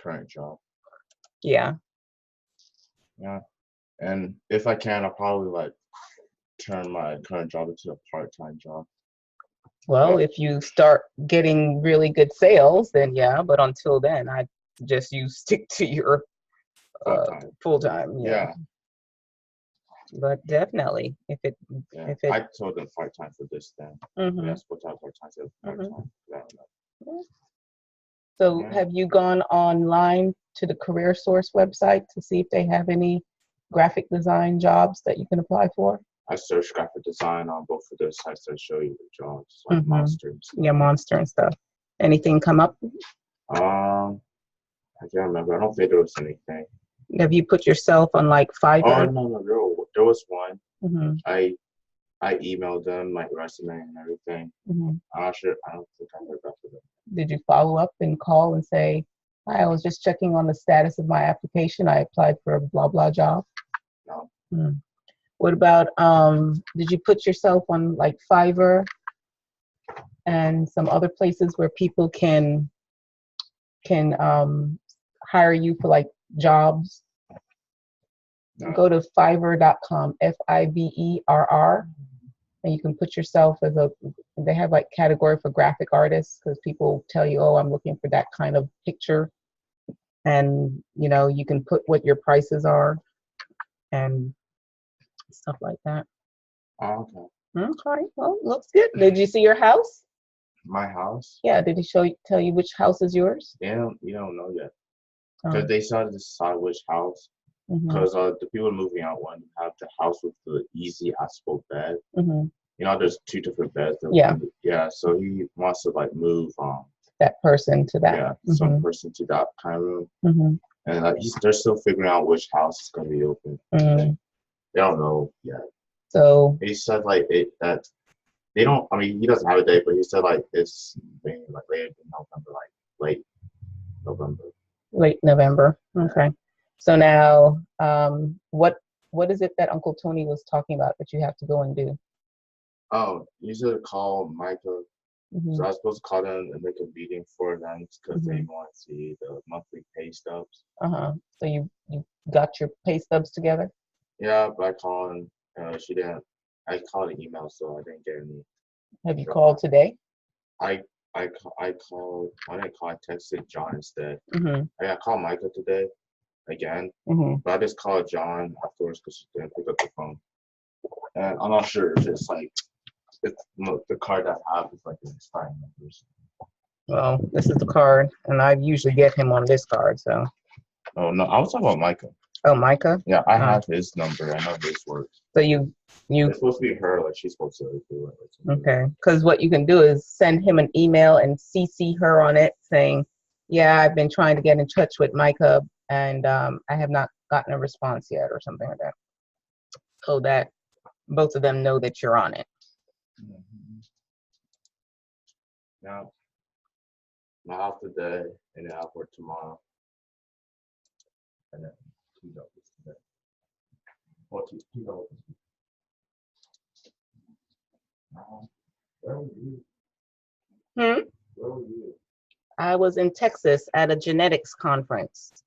current job. Yeah. Yeah. And if I can, I'll probably like turn my current job into a part-time job. Well, if you start getting really good sales, then yeah. But until then, I just you stick to your full time. Yeah. But definitely, if it I told them part-time for this then. That's what type part-time said part-time. So have you gone online to the Career Source website to see if they have any graphic design jobs that you can apply for? I searched graphic design on both of those sites that show you the jobs, like Monster and stuff. Yeah, Monster and stuff. Anything come up? I can't remember. I don't think there was anything. Have you put yourself on like Fiverr? Oh no, there was one. I emailed them my resume and everything. I'm not sure. I don't think I heard back from them. Did you follow up and call and say, "Hi, I was just checking on the status of my application. I applied for a blah blah job"? No. What about did you put yourself on like Fiverr and some other places where people can hire you for like jobs? No. Go to fiverr.com, Fiverr, and you can put yourself as they have like category for graphic artists, because people tell you, oh, I'm looking for that kind of picture. And, you know, you can put what your prices are and stuff like that. Oh, okay. Okay, well, looks good. Did you see your house? My house? Yeah, did he tell you which house is yours? You don't know yet. Because they started to decide which house. Because the people moving out want to have the house with the easy asphalt bed. You know, there's 2 different beds. Yeah, so he wants to like move that person to that. Yeah, some person to that kind of room. And like they're still figuring out which house is going to be open. They don't know yet. So he said like that they don't. I mean, he doesn't have a date, but he said like it's maybe like later in November, like late November. Late November. Okay. So now, what is it that Uncle Tony was talking about that you have to go and do? Oh, you should call Micah. So I was supposed to call them and make a meeting for them because they want to see the monthly pay stubs. So you got your pay stubs together? Yeah, but I called and she didn't. I called an email, so I didn't get any. Have you called today? I called. I didn't call. I texted John instead. I called Micah today again, but I just called John afterwards because she didn't pick up the phone. And I'm not sure if it's like the card that I have is like an expiring number. Well, this is the card, and I usually get him on this card. So. Oh no, I was talking about Micah. Oh, Micah? Yeah, I have his number. I know his works. So you. It's supposed to be her. Like she's supposed to do it. Okay, because what you can do is send him an email and CC her on it, saying, "Yeah, I've been trying to get in touch with Micah, and I have not gotten a response yet," or something like that, so that both of them know that you're on it. Now, I'm off today, and then I'll work tomorrow, and then 2 dollars today. Or $2. Where were you? Where were you? I was in Texas at a genetics conference.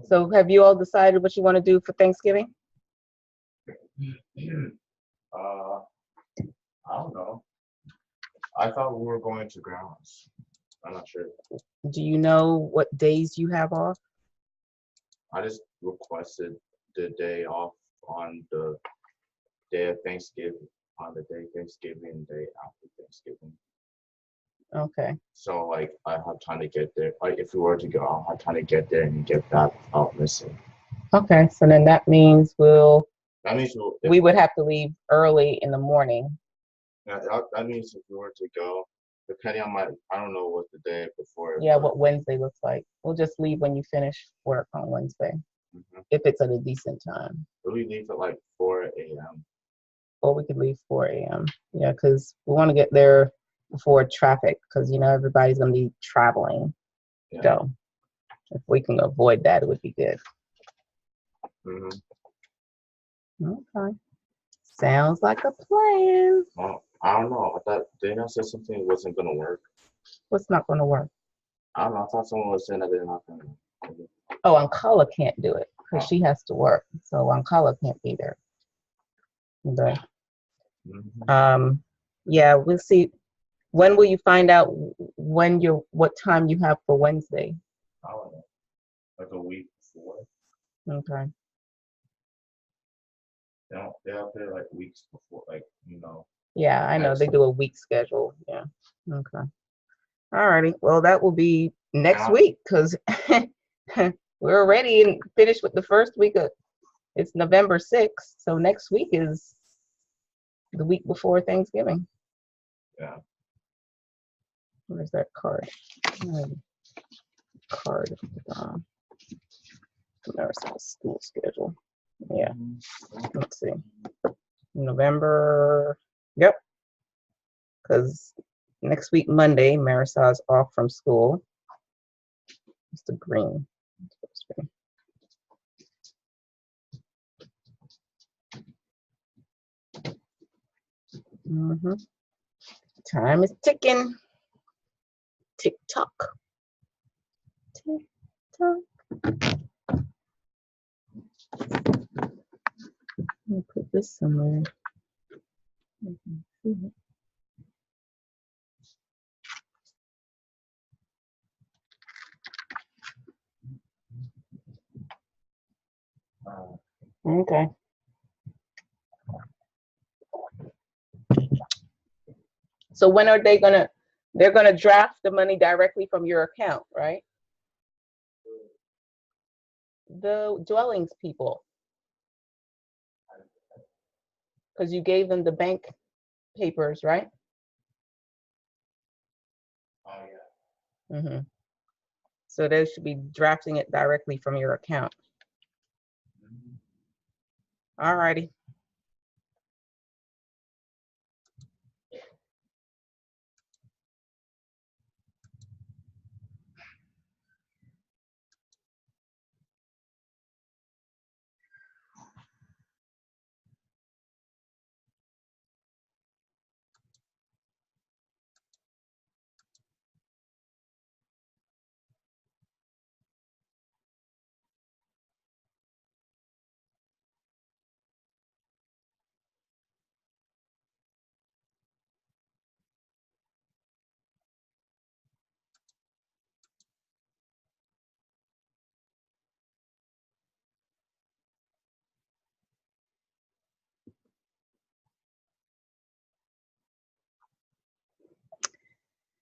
So have you all decided what you want to do for Thanksgiving? I don't know. I thought we were going to grandma's. I'm not sure. Do you know what days you have off? I just requested the day off on the day of Thanksgiving, on the day Thanksgiving, day after Thanksgiving. Okay. So like I have time to get there. Like if we were to go, I'll have time to get there and get that out missing. Okay, so then that means we would have to leave early in the morning. Yeah, that means if we were to go, depending on I don't know what the day before. Yeah, what Wednesday looks like. We'll just leave when you finish work on Wednesday, if it's at a decent time. We leave at like 4 a.m. Or we could leave 4 a.m. Yeah, because we want to get there before traffic, because you know everybody's gonna be traveling. Yeah. So if we can avoid that, it would be good. Okay. Sounds like a plan. Well, I don't know. I thought Dana said something wasn't gonna work. What's not gonna work? I don't know. I thought someone was saying that they're not going to. Oh, Ankala can't do it because she has to work. So Ankala can't be there. But, yeah, we'll see. When will you find out what time you have for Wednesday? I don't know. Like a week before. Okay. They're out there like weeks before, like, Yeah, I know they do a week schedule. Yeah. Okay. All righty. Well, that will be next week because we're already finished with the first week of. It's November 6th, so next week is the week before Thanksgiving. Yeah. Where's that card? Card. School schedule. Yeah. Let's see. November. Yep. Because next week, Monday, Marisal's off from school. It's the green. Time is ticking. Tick tock. Tick tock. I'll put this somewhere. Okay. So when are they gonna? They're gonna draft the money directly from your account, right? The dwellings people. Because you gave them the bank papers, right? Oh yeah. So they should be drafting it directly from your account. All righty.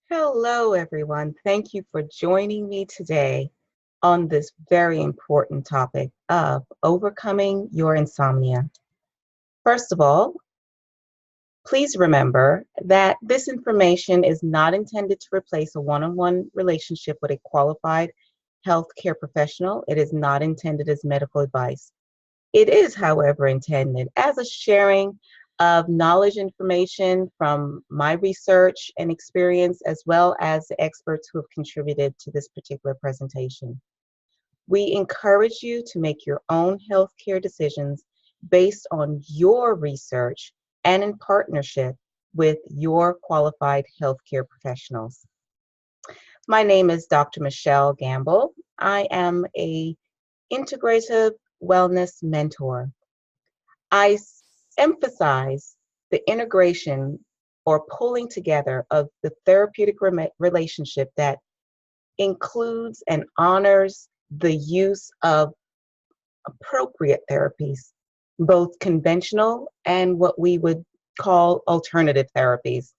Hello, everyone. Thank you for joining me today on this very important topic of overcoming your insomnia. First of all, please remember that this information is not intended to replace a one-on-one relationship with a qualified healthcare professional. It is not intended as medical advice. It is, however, intended as a sharing of knowledge information from my research and experience, as well as the experts who have contributed to this particular presentation. We encourage you to make your own healthcare decisions based on your research and in partnership with your qualified healthcare professionals. My name is Dr. Michelle Gamble. I am an integrative wellness mentor. I emphasize the integration or pulling together of the therapeutic relationship that includes and honors the use of appropriate therapies, both conventional and what we would call alternative therapies.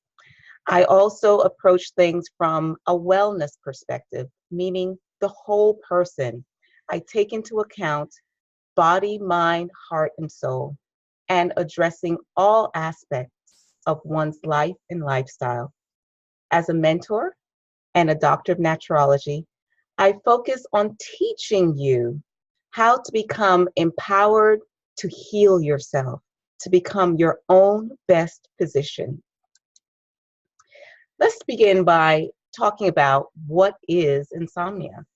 I also approach things from a wellness perspective, meaning the whole person. I take into account body, mind, heart, and soul, and addressing all aspects of one's life and lifestyle. As a mentor and a doctor of naturology, I focus on teaching you how to become empowered to heal yourself, to become your own best physician. Let's begin by talking about what is insomnia.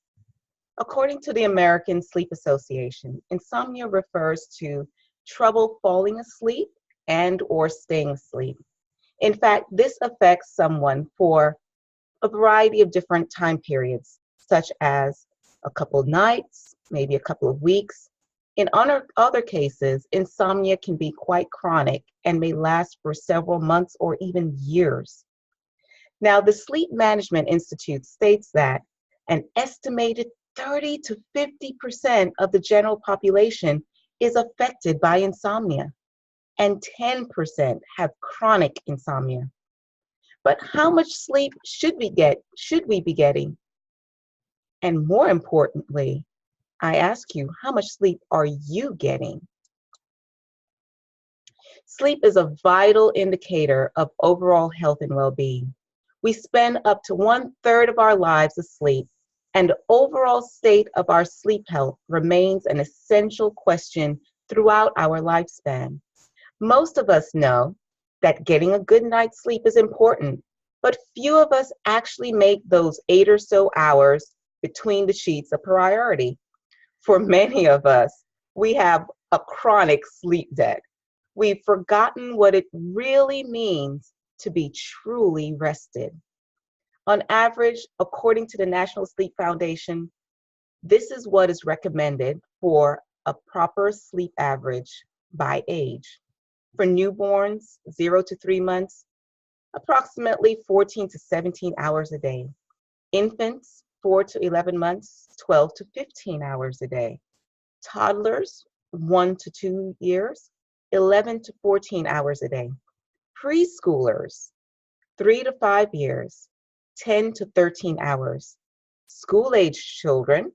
According to the American Sleep Association, insomnia refers to trouble falling asleep and or staying asleep. In fact, this affects someone for a variety of different time periods, such as a couple nights, maybe a couple of weeks. In other cases, insomnia can be quite chronic and may last for several months or even years. Now, the Sleep Management Institute states that an estimated 30 to 50% of the general population is affected by insomnia, and 10% have chronic insomnia. But how much sleep should we be getting? And more importantly, I ask you, how much sleep are you getting? Sleep is a vital indicator of overall health and well-being. We spend up to 1/3 of our lives asleep, and the overall state of our sleep health remains an essential question throughout our lifespan. Most of us know that getting a good night's sleep is important, but few of us actually make those 8 or so hours between the sheets a priority. For many of us, we have a chronic sleep debt. We've forgotten what it really means to be truly rested. On average, according to the National Sleep Foundation, this is what is recommended for a proper sleep average by age. For newborns, 0 to 3 months, approximately 14 to 17 hours a day. Infants, 4 to 11 months, 12 to 15 hours a day. Toddlers, 1 to 2 years, 11 to 14 hours a day. Preschoolers, 3 to 5 years, 10 to 13 hours. School-age children,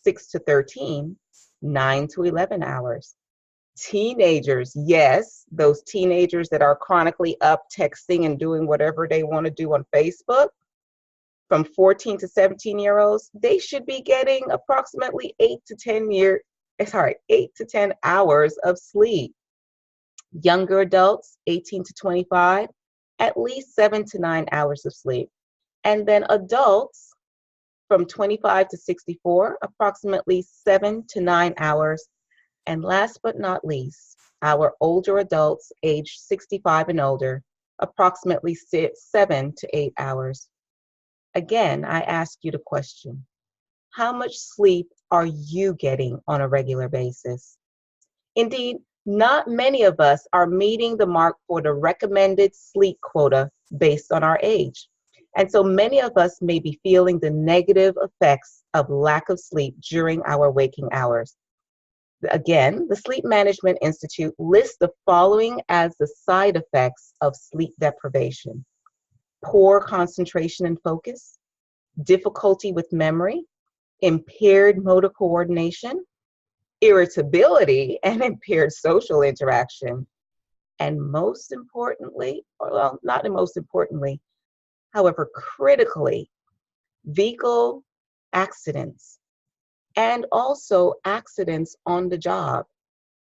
6 to 13, 9 to 11 hours. Teenagers, yes, those teenagers that are chronically up texting and doing whatever they want to do on Facebook, from 14 to 17-year-olds, they should be getting approximately 8 to 10 hours of sleep. Younger adults, 18 to 25, at least 7 to 9 hours of sleep. And then adults from 25 to 64, approximately 7 to 9 hours. And last but not least, our older adults aged 65 and older, approximately 7 to 8 hours. Again, I ask you the question, how much sleep are you getting on a regular basis? Indeed, not many of us are meeting the mark for the recommended sleep quota based on our age. And so many of us may be feeling the negative effects of lack of sleep during our waking hours. Again, the Sleep Management Institute lists the following as the side effects of sleep deprivation: poor concentration and focus, difficulty with memory, impaired motor coordination, irritability and impaired social interaction, and most importantly, well, not most importantly, however, critically, vehicle accidents and also accidents on the job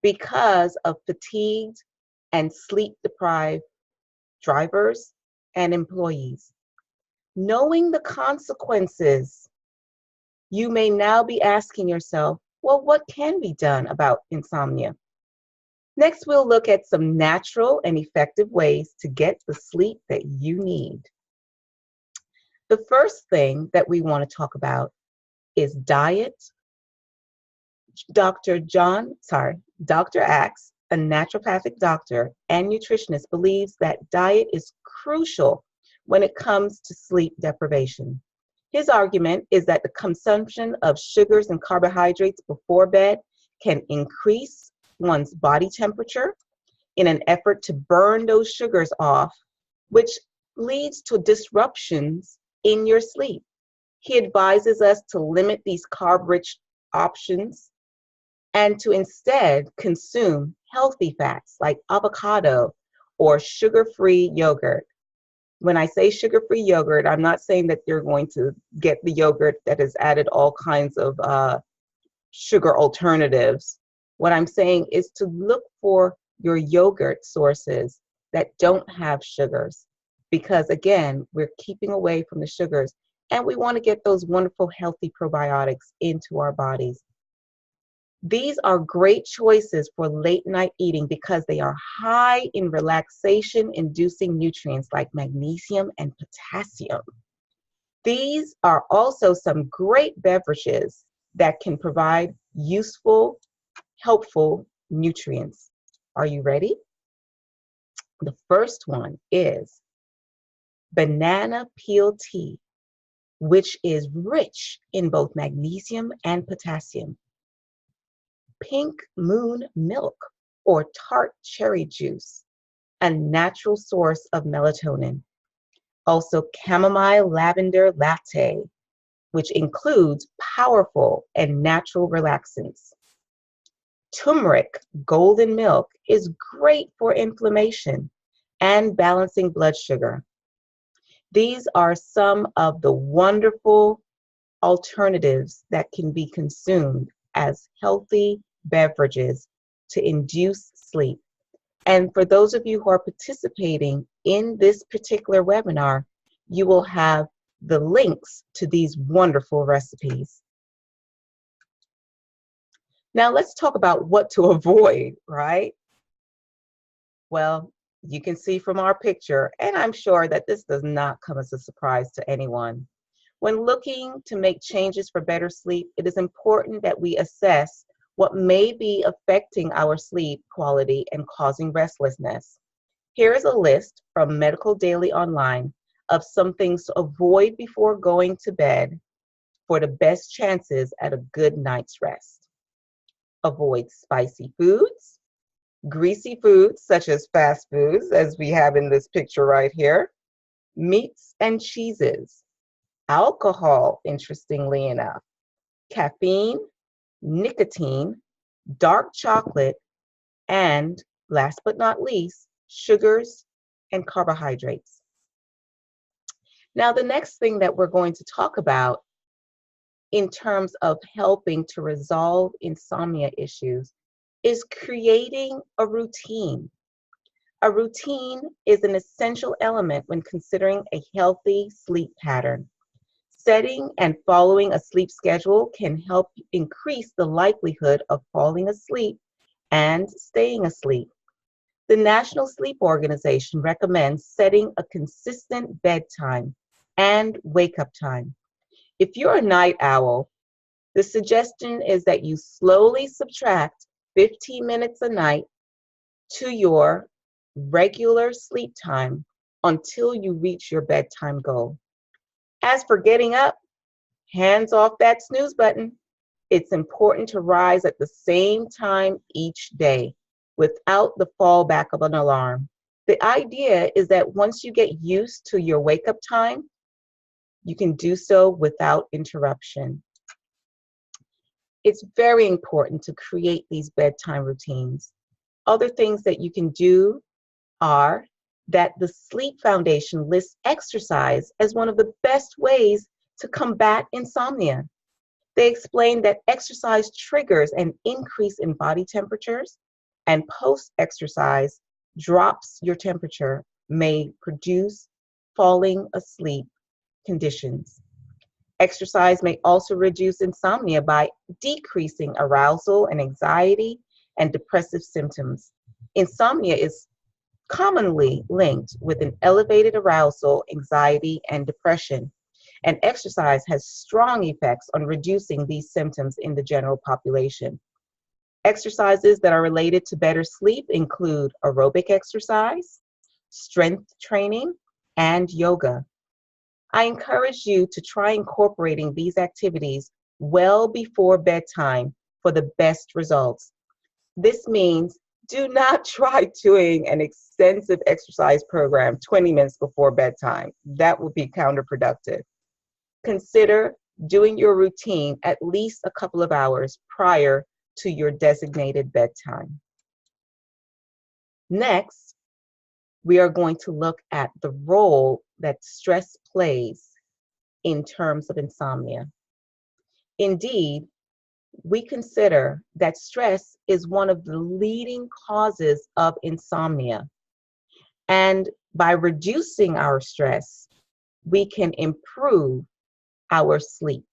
because of fatigued and sleep-deprived drivers and employees. Knowing the consequences, you may now be asking yourself, well, what can be done about insomnia? Next, we'll look at some natural and effective ways to get the sleep that you need. The first thing that we want to talk about is diet. Dr. Axe, a naturopathic doctor and nutritionist, believes that diet is crucial when it comes to sleep deprivation. His argument is that the consumption of sugars and carbohydrates before bed can increase one's body temperature in an effort to burn those sugars off, which leads to disruptions in your sleep. He advises us to limit these carb-rich options and to instead consume healthy fats like avocado or sugar-free yogurt. When I say sugar-free yogurt, I'm not saying that you're going to get the yogurt that has added all kinds of sugar alternatives. What I'm saying is to look for your yogurt sources that don't have sugars, because again, we're keeping away from the sugars and we want to get those wonderful healthy probiotics into our bodies. These are great choices for late night eating because they are high in relaxation inducing nutrients like magnesium and potassium. These are also some great beverages that can provide useful, helpful nutrients. Are you ready? The first one is banana peel tea, which is rich in both magnesium and potassium. Pink moon milk or tart cherry juice, a natural source of melatonin. Also, chamomile lavender latte, which includes powerful and natural relaxants. Turmeric golden milk is great for inflammation and balancing blood sugar. These are some of the wonderful alternatives that can be consumed as healthy beverages to induce sleep. And for those of you who are participating in this particular webinar, you will have the links to these wonderful recipes. Now let's talk about what to avoid, right? Well, you can see from our picture, and I'm sure that this does not come as a surprise to anyone. When looking to make changes for better sleep, it is important that we assess what may be affecting our sleep quality and causing restlessness. Here is a list from Medical Daily Online of some things to avoid before going to bed for the best chances at a good night's rest. Avoid spicy foods, greasy foods such as fast foods, as we have in this picture right here, meats and cheeses, alcohol, interestingly enough, caffeine, nicotine, dark chocolate, and last but not least, sugars and carbohydrates. Now, the next thing that we're going to talk about in terms of helping to resolve insomnia issues is creating a routine. A routine is an essential element when considering a healthy sleep pattern. Setting and following a sleep schedule can help increase the likelihood of falling asleep and staying asleep. The National Sleep Organization recommends setting a consistent bedtime and wake-up time. If you're a night owl, the suggestion is that you slowly subtract 15 minutes a night to your regular sleep time until you reach your bedtime goal. As for getting up, hands off that snooze button. It's important to rise at the same time each day without the fallback of an alarm. The idea is that once you get used to your wake-up time, you can do so without interruption. It's very important to create these bedtime routines. Other things that you can do are that the Sleep Foundation lists exercise as one of the best ways to combat insomnia. They explain that exercise triggers an increase in body temperatures, and post-exercise drops your temperature may produce falling asleep conditions. Exercise may also reduce insomnia by decreasing arousal and anxiety and depressive symptoms. Insomnia is commonly linked with an elevated arousal, anxiety, and depression, and exercise has strong effects on reducing these symptoms in the general population. Exercises that are related to better sleep include aerobic exercise, strength training, and yoga. I encourage you to try incorporating these activities well before bedtime for the best results. This means do not try doing an extensive exercise program 20 minutes before bedtime. That would be counterproductive. Consider doing your routine at least a couple of hours prior to your designated bedtime. Next, we are going to look at the role that stress plays in terms of insomnia. Indeed, we consider that stress is one of the leading causes of insomnia. And by reducing our stress, we can improve our sleep.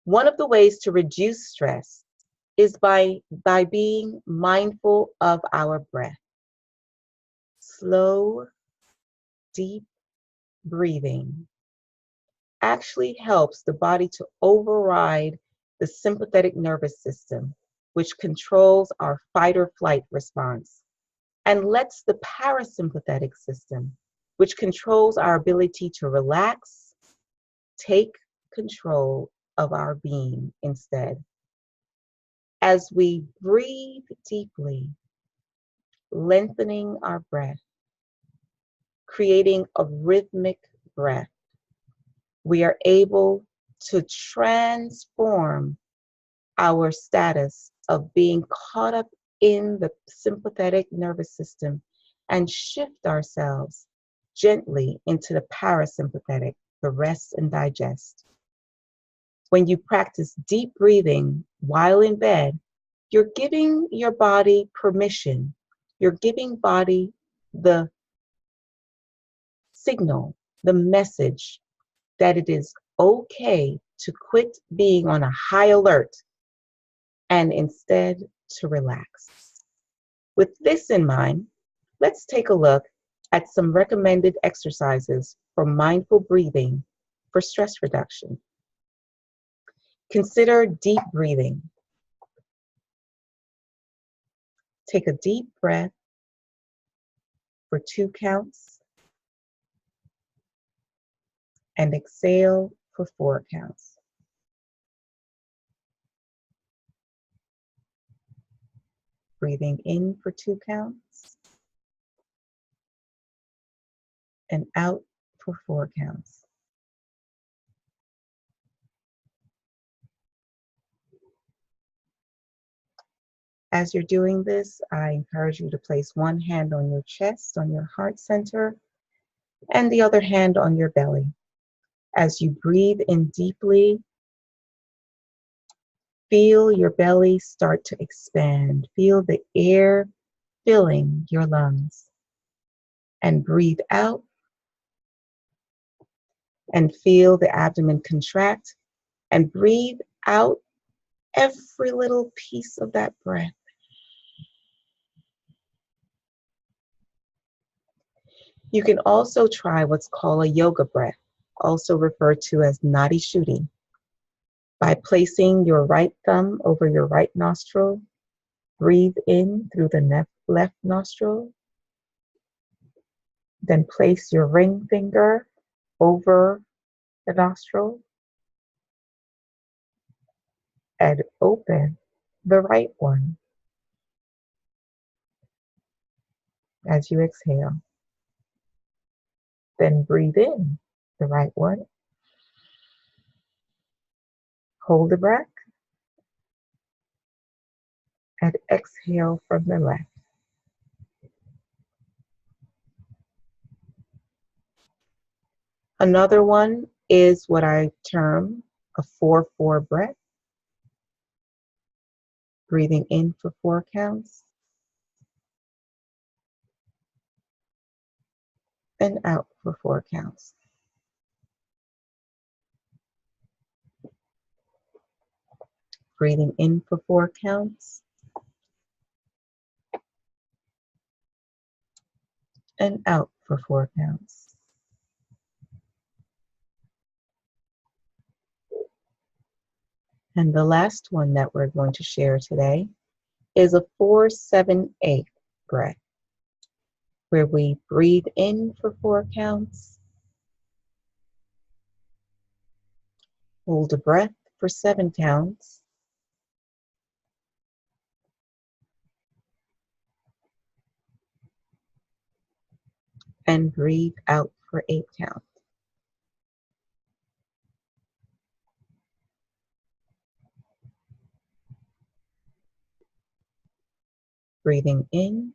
One of the ways to reduce stress is by being mindful of our breath. Slow, deep breathing actually helps the body to override the sympathetic nervous system, which controls our fight or flight response, and lets the parasympathetic system, which controls our ability to relax, take control of our being instead. As we breathe deeply, lengthening our breath, creating a rhythmic breath, we are able to transform our status of being caught up in the sympathetic nervous system and shift ourselves gently into the parasympathetic, the rest and digest. When you practice deep breathing while in bed, you're giving your body permission. You're giving body the signal, the message that it is okay to quit being on a high alert and instead to relax. With this in mind, let's take a look at some recommended exercises for mindful breathing for stress reduction. Consider deep breathing. Take a deep breath for 2 counts and exhale for 4 counts. Breathing in for 2 counts and out for 4 counts. As you're doing this, I encourage you to place one hand on your chest, on your heart center, and the other hand on your belly. As you breathe in deeply, feel your belly start to expand. Feel the air filling your lungs. And breathe out and feel the abdomen contract, and breathe out every little piece of that breath. You can also try what's called a yoga breath, also referred to as nadi shuddhi, by placing your right thumb over your right nostril. Breathe in through the left nostril. Then place your ring finger over the nostril and open the right one as you exhale. Then breathe in the right one. Hold the breath and exhale from the left. Another one is what I term a 4-4 breath. Breathing in for 4 counts and out for 4 counts. Breathing in for 4 counts and out for 4 counts. And the last one that we're going to share today is a 4-7-8 breath, where we breathe in for 4 counts, hold a breath for 7 counts, and breathe out for 8 counts. Breathing in,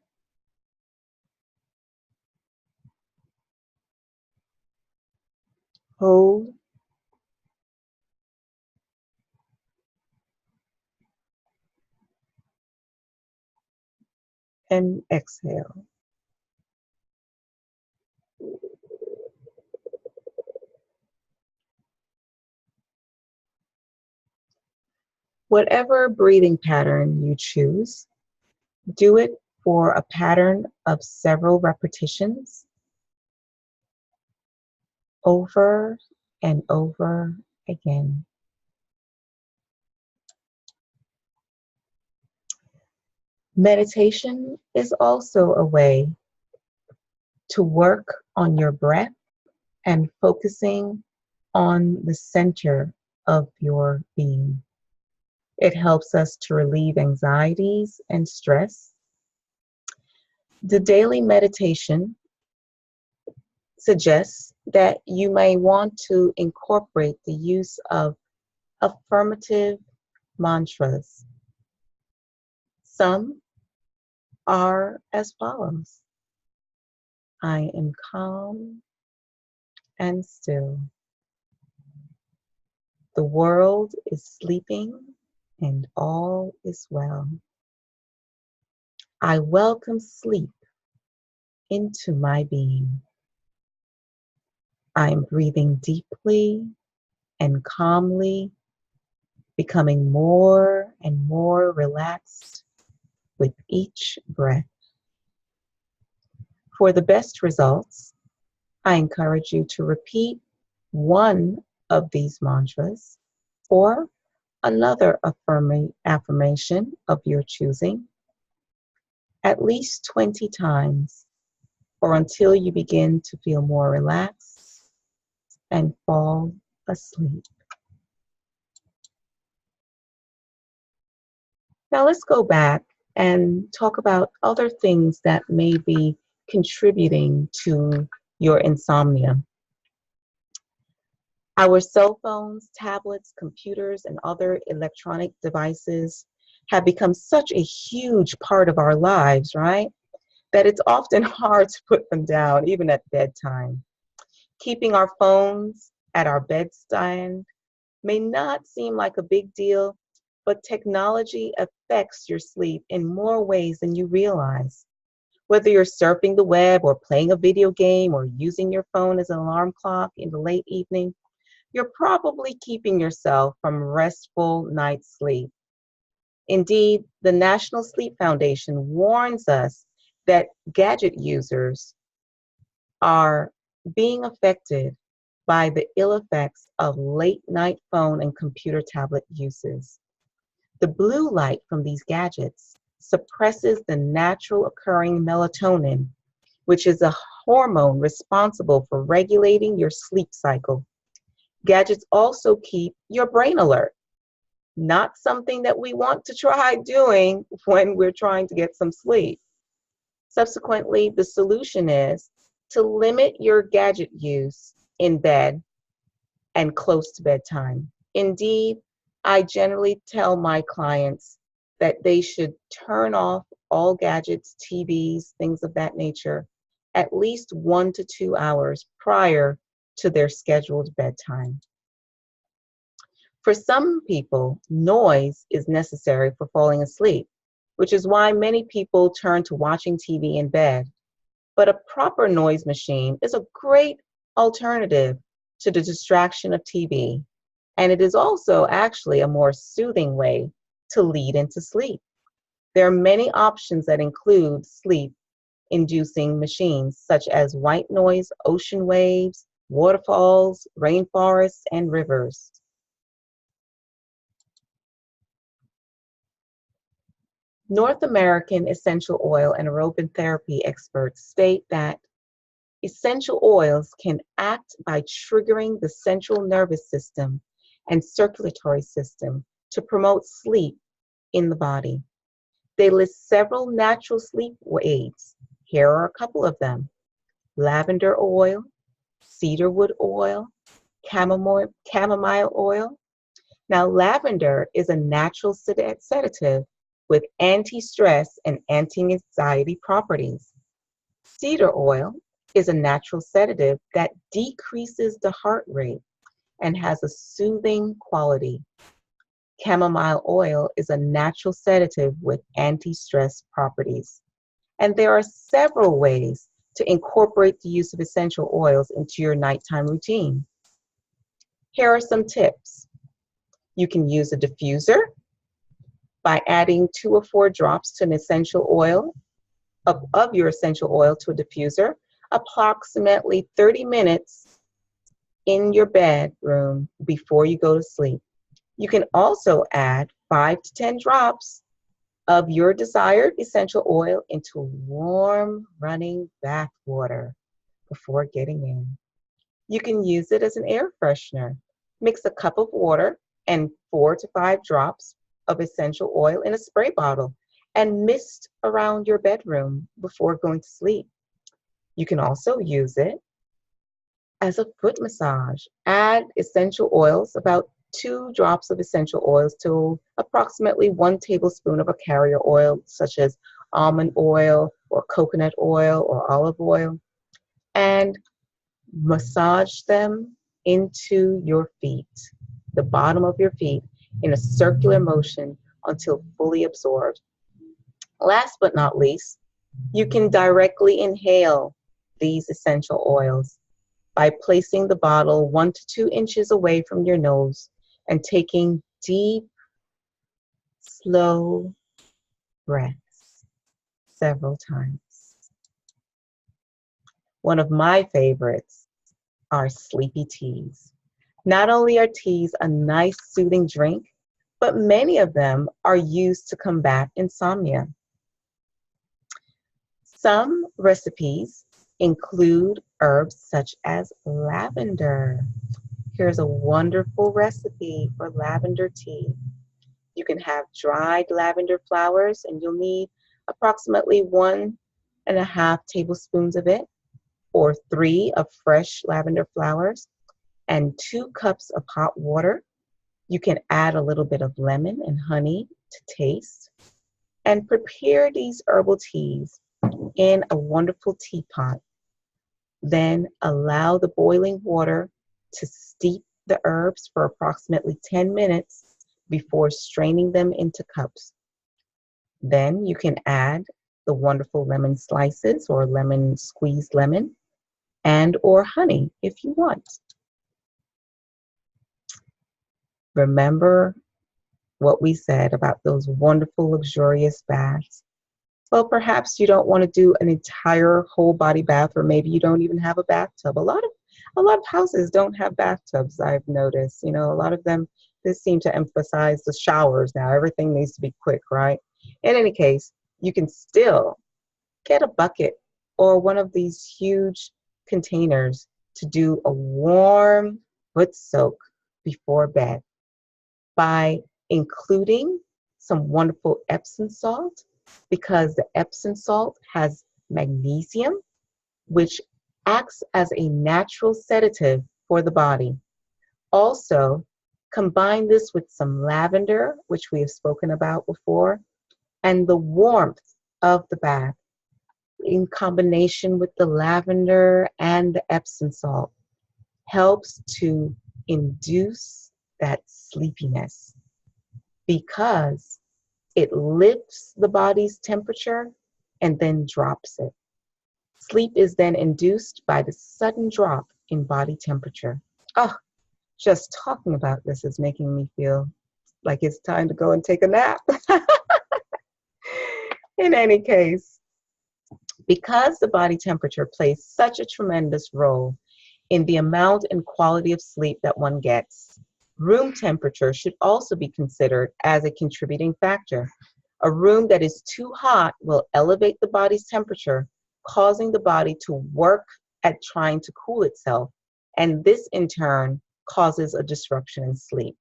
hold, and exhale. Whatever breathing pattern you choose, do it for a pattern of several repetitions over and over again. Meditation is also a way to work on your breath and focusing on the center of your being. It helps us to relieve anxieties and stress. The daily meditation suggests that you may want to incorporate the use of affirmative mantras. Some are as follows: I am calm and still. The world is sleeping and all is well. I welcome sleep into my being. I am breathing deeply and calmly, becoming more and more relaxed with each breath. For the best results, I encourage you to repeat one of these mantras or another affirmation of your choosing at least 20 times, or until you begin to feel more relaxed and fall asleep. Now let's go back and talk about other things that may be contributing to your insomnia. Our cell phones, tablets, computers, and other electronic devices have become such a huge part of our lives, right? That it's often hard to put them down, even at bedtime. Keeping our phones at our bedstand may not seem like a big deal, but technology affects your sleep in more ways than you realize. Whether you're surfing the web or playing a video game or using your phone as an alarm clock in the late evening, you're probably keeping yourself from restful night's sleep. Indeed, the National Sleep Foundation warns us that gadget users are being affected by the ill effects of late night phone and computer tablet uses. The blue light from these gadgets suppresses the natural occurring melatonin, which is a hormone responsible for regulating your sleep cycle. Gadgets also keep your brain alert, not something that we want to try doing when we're trying to get some sleep. Subsequently, the solution is to limit your gadget use in bed and close to bedtime. Indeed, I generally tell my clients that they should turn off all gadgets, TVs, things of that nature, at least 1 to 2 hours prior to their scheduled bedtime. For some people, noise is necessary for falling asleep, which is why many people turn to watching TV in bed. But a proper noise machine is a great alternative to the distraction of TV, and it is also actually a more soothing way to lead into sleep. There are many options that include sleep-inducing machines, such as white noise, ocean waves, waterfalls, rainforests, and rivers. North American essential oil and aromatherapy experts state that essential oils can act by triggering the central nervous system and circulatory system to promote sleep in the body. They list several natural sleep aids. Here are a couple of them: lavender oil, cedarwood oil, chamomile oil. Now, lavender is a natural sedative with anti-stress and anti-anxiety properties. Cedar oil is a natural sedative that decreases the heart rate and has a soothing quality. Chamomile oil is a natural sedative with anti-stress properties. And there are several ways to incorporate the use of essential oils into your nighttime routine. Here are some tips. You can use a diffuser by adding 2 or 4 drops to an essential oil, of your essential oil to a diffuser, approximately 30 minutes in your bedroom before you go to sleep. You can also add 5 to 10 drops of your desired essential oil into warm running bath water before getting in. You can use it as an air freshener. Mix a cup of water and 4 to 5 drops of essential oil in a spray bottle and mist around your bedroom before going to sleep. You can also use it as a foot massage. Add essential oils, about 2 drops of essential oils to approximately 1 tablespoon of a carrier oil, such as almond oil or coconut oil or olive oil, and massage them into your feet, the bottom of your feet, in a circular motion until fully absorbed. Last but not least, you can directly inhale these essential oils by placing the bottle 1 to 2 inches away from your nose and taking deep, slow breaths several times. One of my favorites are sleepy teas. Not only are teas a nice soothing drink, but many of them are used to combat insomnia. Some recipes include herbs such as lavender. Here's a wonderful recipe for lavender tea. You can have dried lavender flowers, and you'll need approximately 1.5 tablespoons of it, or 3 of fresh lavender flowers, and 2 cups of hot water. You can add a little bit of lemon and honey to taste, and prepare these herbal teas in a wonderful teapot. Then allow the boiling water to steep the herbs for approximately 10 minutes before straining them into cups. Then you can add the wonderful lemon slices or lemon squeezed lemon and or honey if you want. Remember what we said about those wonderful luxurious baths? Well, perhaps you don't want to do an entire whole body bath, or maybe you don't even have a bathtub. A lot of houses don't have bathtubs, I've noticed. You know, a lot of them, they seem to emphasize the showers now. Everything needs to be quick, right? In any case, you can still get a bucket or one of these huge containers to do a warm foot soak before bed by including some wonderful Epsom salt, because the Epsom salt has magnesium, which acts as a natural sedative for the body. Also, combine this with some lavender, which we have spoken about before, and the warmth of the bath in combination with the lavender and the Epsom salt helps to induce that sleepiness, because it lifts the body's temperature and then drops it. Sleep is then induced by the sudden drop in body temperature. Oh, just talking about this is making me feel like it's time to go and take a nap. In any case, because the body temperature plays such a tremendous role in the amount and quality of sleep that one gets, room temperature should also be considered as a contributing factor. A room that is too hot will elevate the body's temperature, causing the body to work at trying to cool itself, and this in turn causes a disruption in sleep.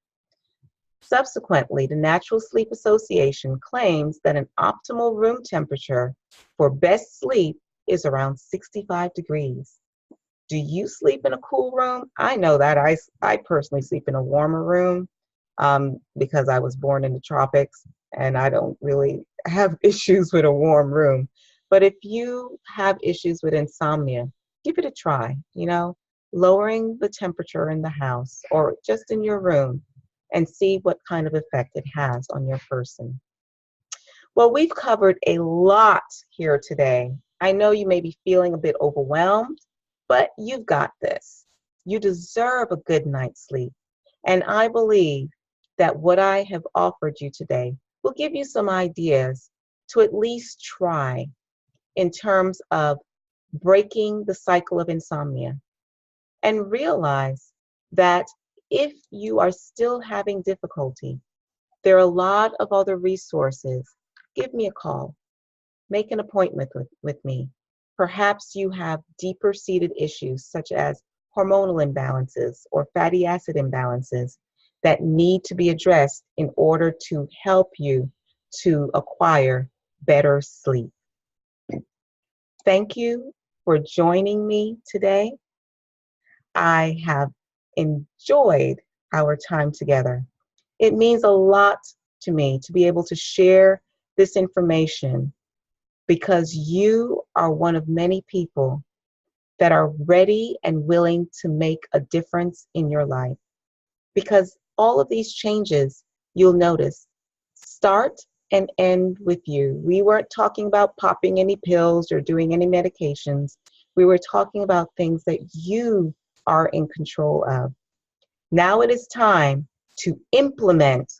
Subsequently, the Natural Sleep Association claims that an optimal room temperature for best sleep is around 65 degrees. Do you sleep in a cool room? I know that I personally sleep in a warmer room because I was born in the tropics and I don't really have issues with a warm room. But if you have issues with insomnia, give it a try, lowering the temperature in the house or just in your room, and see what kind of effect it has on your person. Well, we've covered a lot here today. I know you may be feeling a bit overwhelmed, but you've got this. You deserve a good night's sleep. And I believe that what I have offered you today will give you some ideas to at least try in terms of breaking the cycle of insomnia. And realize that if you are still having difficulty, there are a lot of other resources. Give me a call. Make an appointment with me. Perhaps you have deeper seated issues such as hormonal imbalances or fatty acid imbalances that need to be addressed in order to help you to acquire better sleep. Thank you for joining me today. I have enjoyed our time together. It means a lot to me to be able to share this information because you are one of many people that are ready and willing to make a difference in your life. Because all of these changes, you'll notice, start and end with you. We weren't talking about popping any pills or doing any medications. We were talking about things that you are in control of. Now it is time to implement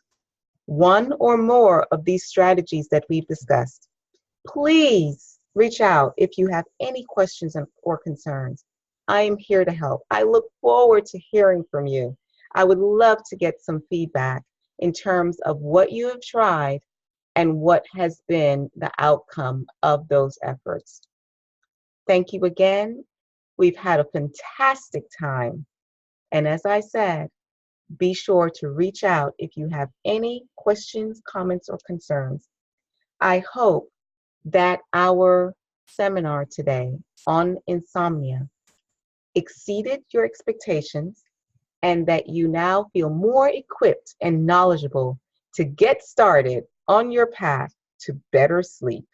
one or more of these strategies that we've discussed. Please reach out if you have any questions or concerns. I am here to help. I look forward to hearing from you. I would love to get some feedback in terms of what you have tried and what has been the outcome of those efforts. Thank you again. We've had a fantastic time. And as I said, be sure to reach out if you have any questions, comments, or concerns. I hope that our seminar today on insomnia exceeded your expectations and that you now feel more equipped and knowledgeable to get started on your path to better sleep.